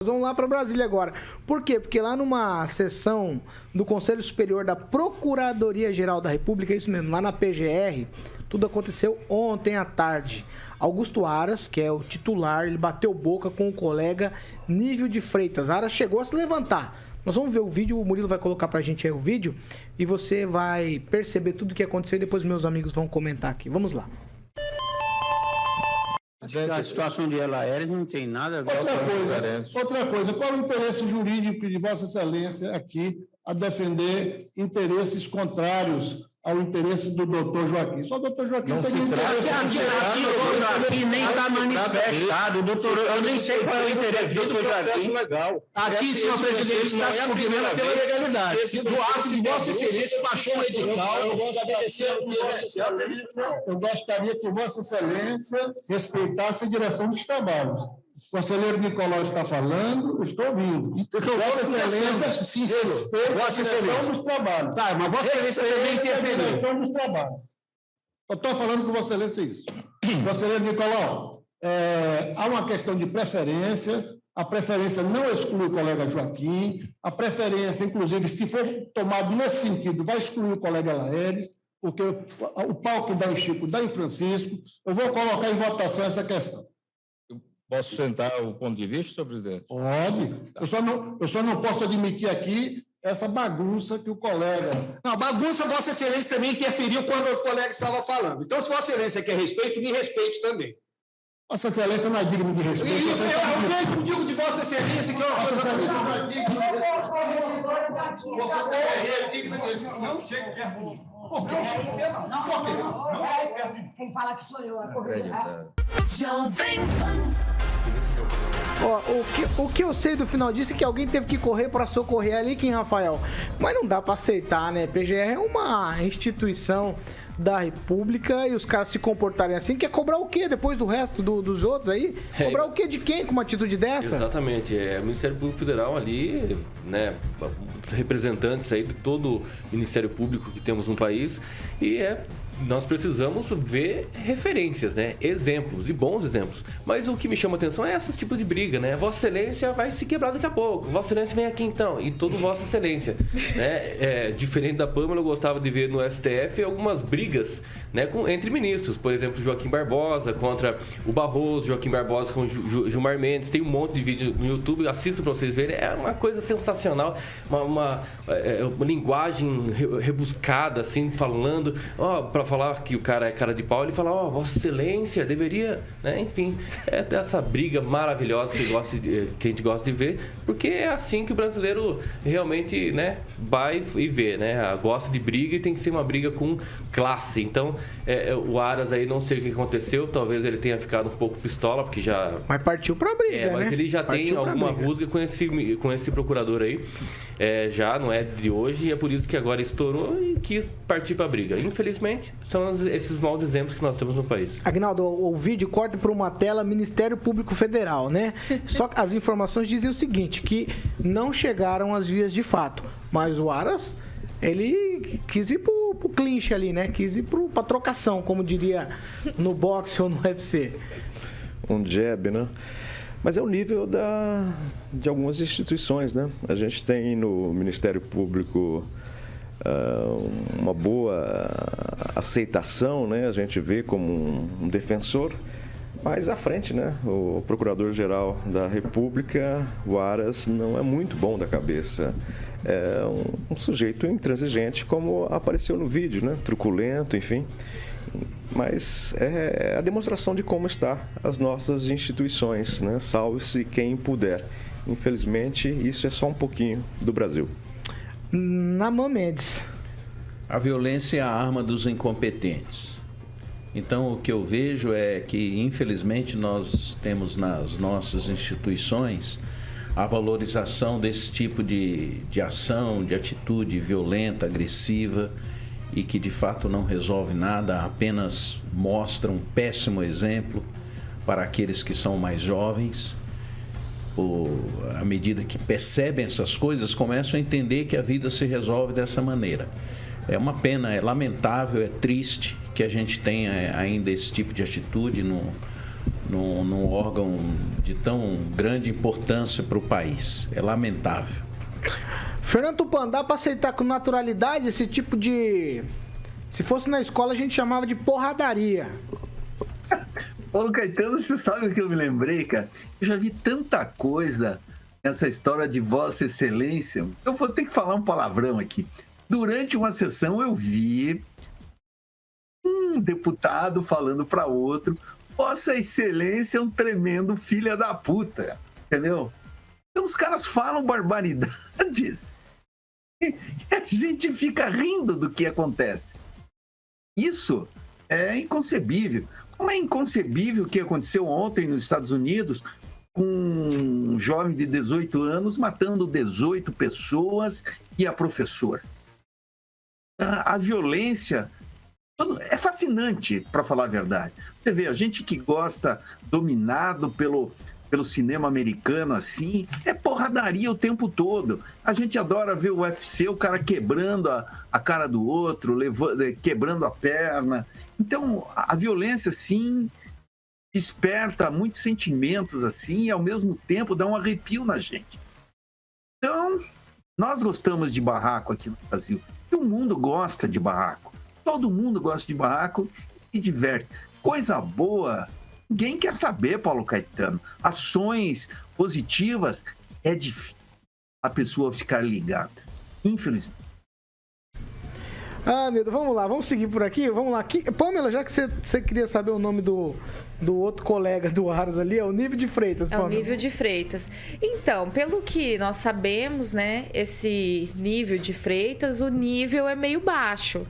Vamos lá para Brasília agora. Por quê? Porque lá numa sessão do Conselho Superior da Procuradoria-Geral da República, é isso mesmo, lá na PGR, tudo aconteceu ontem à tarde. Augusto Aras, que é o titular, ele bateu boca com o colega Nível de Freitas. Aras chegou a se levantar. Nós vamos ver o vídeo, o Murilo vai colocar pra gente aí o vídeo e você vai perceber tudo o que aconteceu e depois meus amigos vão comentar aqui. Vamos lá. A situação de Elaeres não tem nada a ver com outra coisa, qual o interesse jurídico de Vossa Excelência aqui a defender interesses contrários ao interesse do doutor Joaquim? Só o doutor Joaquim não tem se interesse. Aqui nem está manifestado, doutor, eu nem sei qual é o interesse do doutor Joaquim. Aqui, senhor presidente, está se cumprindo pela legalidade. Do ato de Vossa Excelência baixou o edital. Eu gostaria que Vossa Excelência respeitasse a direção dos trabalhos. O conselheiro Nicolau está falando, eu estou ouvindo. Vossa Excelência, sim, senhor. Vossa Excelência dos trabalhos. Tá, mas Vossa Excelência também interferiu. Direção dos trabalhos. Eu estou falando com Vossa Excelência isso. Conselheiro Nicolau, há uma questão de preferência. A preferência não exclui o colega Joaquim. A preferência, inclusive, se for tomado nesse sentido, vai excluir o colega Laeres, porque o pau que dá em Chico dá em Francisco. Eu vou colocar em votação essa questão. Posso sentar o ponto de vista, senhor presidente? Pode. Eu só não posso admitir aqui essa bagunça que o colega... Não, bagunça Vossa Excelência também interferiu quando o colega estava falando. Então, se Vossa Excelência quer respeito, me respeite também. Vossa Excelência não é digno de respeito. Eu digo de Vossa Excelência que é uma coisa... Vossa Excelência é digno de respeito. Não chega perto de mim. Quem fala que sou eu. Ó, o que eu sei do final disso é que alguém teve que correr para socorrer ali, quem, Rafael? Mas não dá para aceitar, né? PGR é uma instituição da República e os caras se comportarem assim, quer cobrar o quê depois do resto dos outros aí? Cobrar o quê de quem com uma atitude dessa? Exatamente, o Ministério Público Federal ali, né, representantes aí de todo o Ministério Público que temos no país e nós precisamos ver referências, né? Exemplos e bons exemplos. Mas o que me chama a atenção é esse tipo de briga, né? Vossa Excelência vai se quebrar daqui a pouco. Vossa Excelência vem aqui então. E todo Vossa Excelência. Né? Diferente da Pâmela, eu gostava de ver no STF algumas brigas, né, entre ministros. Por exemplo, Joaquim Barbosa contra o Barroso, Joaquim Barbosa com Gilmar Mendes. Tem um monte de vídeo no YouTube, assistam para vocês verem. É uma coisa sensacional. Uma linguagem rebuscada, assim, falando... para falar que o cara é cara de pau, ele fala, Vossa Excelência deveria, né? Enfim, é dessa briga maravilhosa que a gente gosta de ver, porque é assim que o brasileiro realmente, né, vai e vê, né? Gosta de briga e tem que ser uma briga com classe. Então, o Aras aí, não sei o que aconteceu, talvez ele tenha ficado um pouco pistola, porque já... Mas partiu pra briga, mas né? ele já partiu tem alguma rusga com esse procurador aí, já não é de hoje, e é por isso que agora estourou e quis partir pra briga. Infelizmente, são esses maus exemplos que nós temos no país. Aguinaldo, o vídeo corta para uma tela Ministério Público Federal, né? Só que as informações dizem o seguinte, que não chegaram às vias de fato, mas o Aras, ele quis ir pro clinch ali, né? Quis ir pra trocação, como diria no boxe ou no UFC. Um jab, né? Mas é o nível de algumas instituições, né? A gente tem no Ministério Público uma boa aceitação, né? A gente vê como um defensor, mas à frente, né? O Procurador-Geral da República, o Aras, não é muito bom da cabeça. É um sujeito intransigente, como apareceu no vídeo, né? Truculento, enfim. Mas é a demonstração de como estão as nossas instituições, né? Salve-se quem puder. Infelizmente, isso é só um pouquinho do Brasil. Naman Mendes. A violência é a arma dos incompetentes. Então, o que eu vejo é que, infelizmente, nós temos nas nossas instituições a valorização desse tipo de ação, de atitude violenta, agressiva, e que, de fato, não resolve nada, apenas mostra um péssimo exemplo para aqueles que são mais jovens. À medida que percebem essas coisas, começam a entender que a vida se resolve dessa maneira. É uma pena, é lamentável, é triste que a gente tenha ainda esse tipo de atitude num órgão de tão grande importância para o país. É lamentável. Fernando Tupan, dá para aceitar com naturalidade esse tipo de... Se fosse na escola, a gente chamava de porradaria. Paulo Caetano, você sabe o que eu me lembrei, cara? Eu já vi tanta coisa nessa história de Vossa Excelência. Eu vou ter que falar um palavrão aqui. Durante uma sessão, eu vi um deputado falando para outro: Vossa Excelência é um tremendo filho da puta. Entendeu? Então, os caras falam barbaridades e a gente fica rindo do que acontece. Isso é inconcebível. Como é inconcebível o que aconteceu ontem nos Estados Unidos com um jovem de 18 anos matando 18 pessoas e a professora. A violência é fascinante, para falar a verdade. Você vê, a gente que gosta, dominado pelo cinema americano, assim, é porradaria o tempo todo. A gente adora ver o UFC, o cara quebrando a cara do outro, quebrando a perna. Então, a violência, sim, desperta muitos sentimentos, assim, e ao mesmo tempo dá um arrepio na gente. Então, nós gostamos de barraco aqui no Brasil. E o mundo gosta de barraco. Todo mundo gosta de barraco e diverte. Coisa boa, ninguém quer saber, Paulo Caetano. Ações positivas, é difícil a pessoa ficar ligada. Infelizmente. Ah, meu Deus, vamos lá, vamos seguir por aqui, vamos lá. Pamela, já que você queria saber o nome do outro colega do Aras ali, é o Nívio de Freitas, Pamela. É o Nívio de Freitas. Então, pelo que nós sabemos, né, esse Nívio de Freitas, o nível é meio baixo.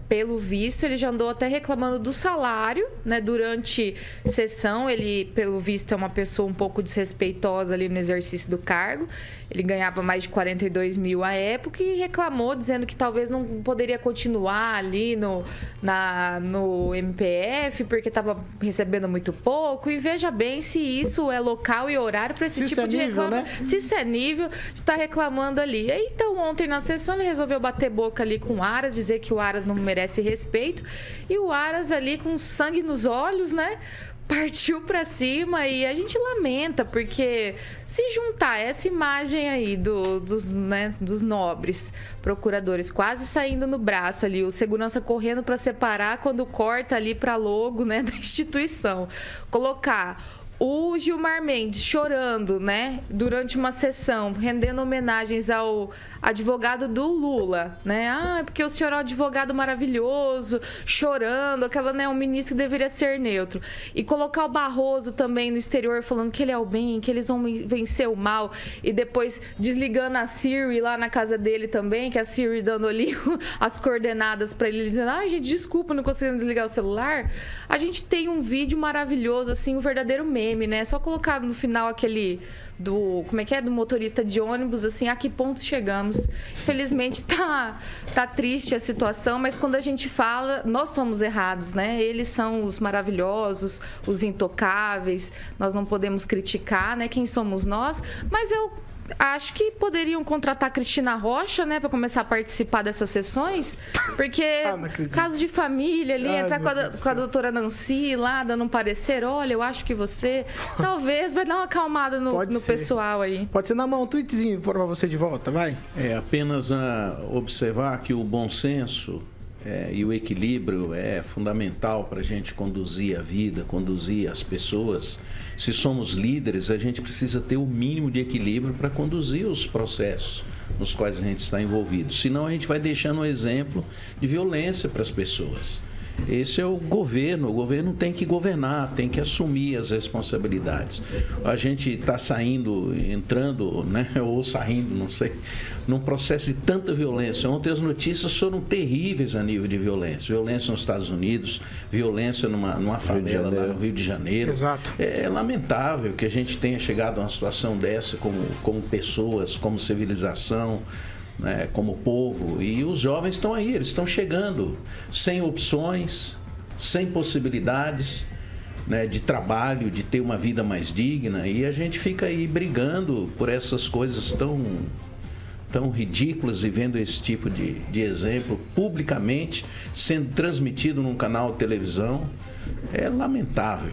Pelo visto, ele já andou até reclamando do salário, né? Durante sessão, ele, pelo visto, é uma pessoa um pouco desrespeitosa ali no exercício do cargo. Ele ganhava mais de 42 mil à época e reclamou, dizendo que talvez não poderia continuar ali no MPF, porque estava recebendo muito pouco. E veja bem se isso é local e horário para esse tipo de reclamação. Né? Se isso é nível de estar reclamando ali. Aí, então, ontem na sessão, ele resolveu bater boca ali com o Aras, dizer que o Aras não merece respeito. E o Aras ali com sangue nos olhos, né? Partiu pra cima e a gente lamenta, porque se juntar essa imagem aí dos nobres procuradores quase saindo no braço ali, o segurança correndo para separar quando corta ali pra logo, né, da instituição, colocar o Gilmar Mendes chorando, né, durante uma sessão, rendendo homenagens ao advogado do Lula, né? Ah, porque o senhor é um advogado maravilhoso, chorando, um ministro que deveria ser neutro. E colocar o Barroso também no exterior, falando que ele é o bem, que eles vão vencer o mal, e depois desligando a Siri lá na casa dele também, que a Siri dando ali as coordenadas para ele, dizendo: ai, gente, desculpa, não conseguindo desligar o celular. A gente tem um vídeo maravilhoso, assim, um verdadeiro meme, né? Só colocar no final aquele do motorista de ônibus, assim, a que ponto chegamos. Infelizmente tá triste a situação, mas quando a gente fala, nós somos errados, né? Eles são os maravilhosos, os intocáveis, nós não podemos criticar, né? Quem somos nós? Mas eu acho que poderiam contratar a Cristina Rocha, né, para começar a participar dessas sessões, porque caso de família ali, entrar com a doutora Nancy lá, dando um parecer: olha, eu acho que você talvez vai dar uma acalmada no pessoal aí. Pode ser na mão, um tweetzinho para você de volta, vai. É apenas observar que o bom senso e o equilíbrio é fundamental para a gente conduzir a vida, conduzir as pessoas. Se somos líderes, a gente precisa ter o mínimo de equilíbrio para conduzir os processos nos quais a gente está envolvido. Senão a gente vai deixando um exemplo de violência para as pessoas. Esse é o governo tem que governar, tem que assumir as responsabilidades. A gente está entrando, né, ou saindo, não sei, num processo de tanta violência. Ontem as notícias foram terríveis a nível de violência. Violência nos Estados Unidos, violência numa favela lá no Rio de Janeiro. Exato. É lamentável que a gente tenha chegado a uma situação dessa como pessoas, como civilização, né, como povo, e os jovens estão aí, eles estão chegando sem opções, sem possibilidades, né, de trabalho, de ter uma vida mais digna, e a gente fica aí brigando por essas coisas tão ridículas e vendo esse tipo de exemplo publicamente sendo transmitido num canal de televisão, é lamentável.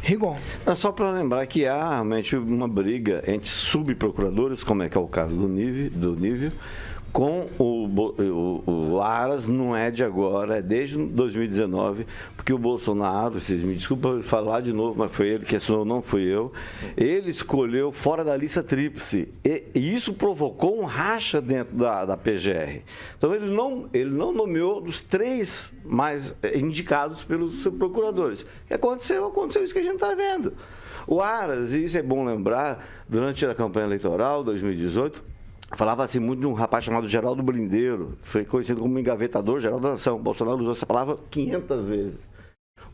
Rigon. Só para lembrar que há realmente uma briga entre subprocuradores, como é que é o caso do Nível, com o Aras, não é de agora, é desde 2019, porque o Bolsonaro, vocês me desculpem falar de novo, mas foi ele que assinou, não fui eu, ele escolheu fora da lista tríplice, e isso provocou um racha dentro da PGR. Então ele não nomeou dos 3 mais indicados pelos subprocuradores. O que aconteceu? Aconteceu isso que a gente está vendo. O Aras, e isso é bom lembrar, durante a campanha eleitoral, 2018, falava-se muito de um rapaz chamado Geraldo Brindeiro, que foi conhecido como engavetador geral da nação. Bolsonaro usou essa palavra 500 vezes.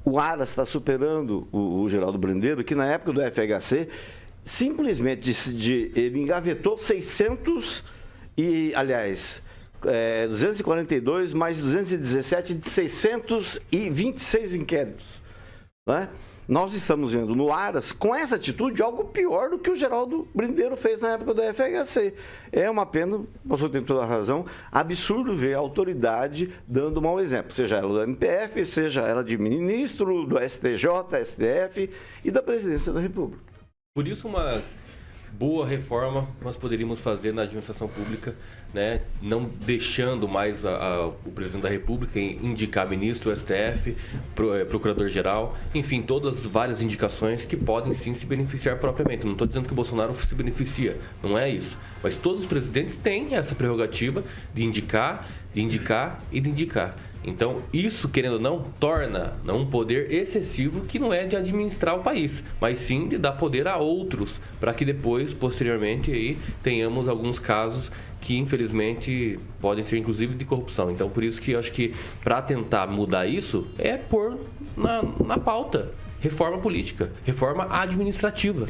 O Aras está superando o Geraldo Brindeiro, que na época do FHC, simplesmente ele engavetou 242 mais 217 de 626 inquéritos. Não é? Nós estamos vendo no Aras, com essa atitude, algo pior do que o Geraldo Brindeiro fez na época do FHC. É uma pena, o professor tem toda a razão, absurdo ver a autoridade dando um mau exemplo, seja ela do MPF, seja ela de ministro, do STJ, STF e da Presidência da República. Por isso, uma boa reforma nós poderíamos fazer na administração pública, né? Não deixando mais o presidente da República indicar ministro, STF, procurador-geral, enfim, todas várias indicações que podem sim se beneficiar propriamente. Não estou dizendo que o Bolsonaro se beneficia, não é isso. Mas todos os presidentes têm essa prerrogativa de indicar e de indicar. Então, isso, querendo ou não, torna um poder excessivo que não é de administrar o país, mas sim de dar poder a outros, para que depois, posteriormente, aí, tenhamos alguns casos que, infelizmente, podem ser, inclusive, de corrupção. Então, por isso que eu acho que, para tentar mudar isso, é pôr na pauta reforma política, reforma administrativa.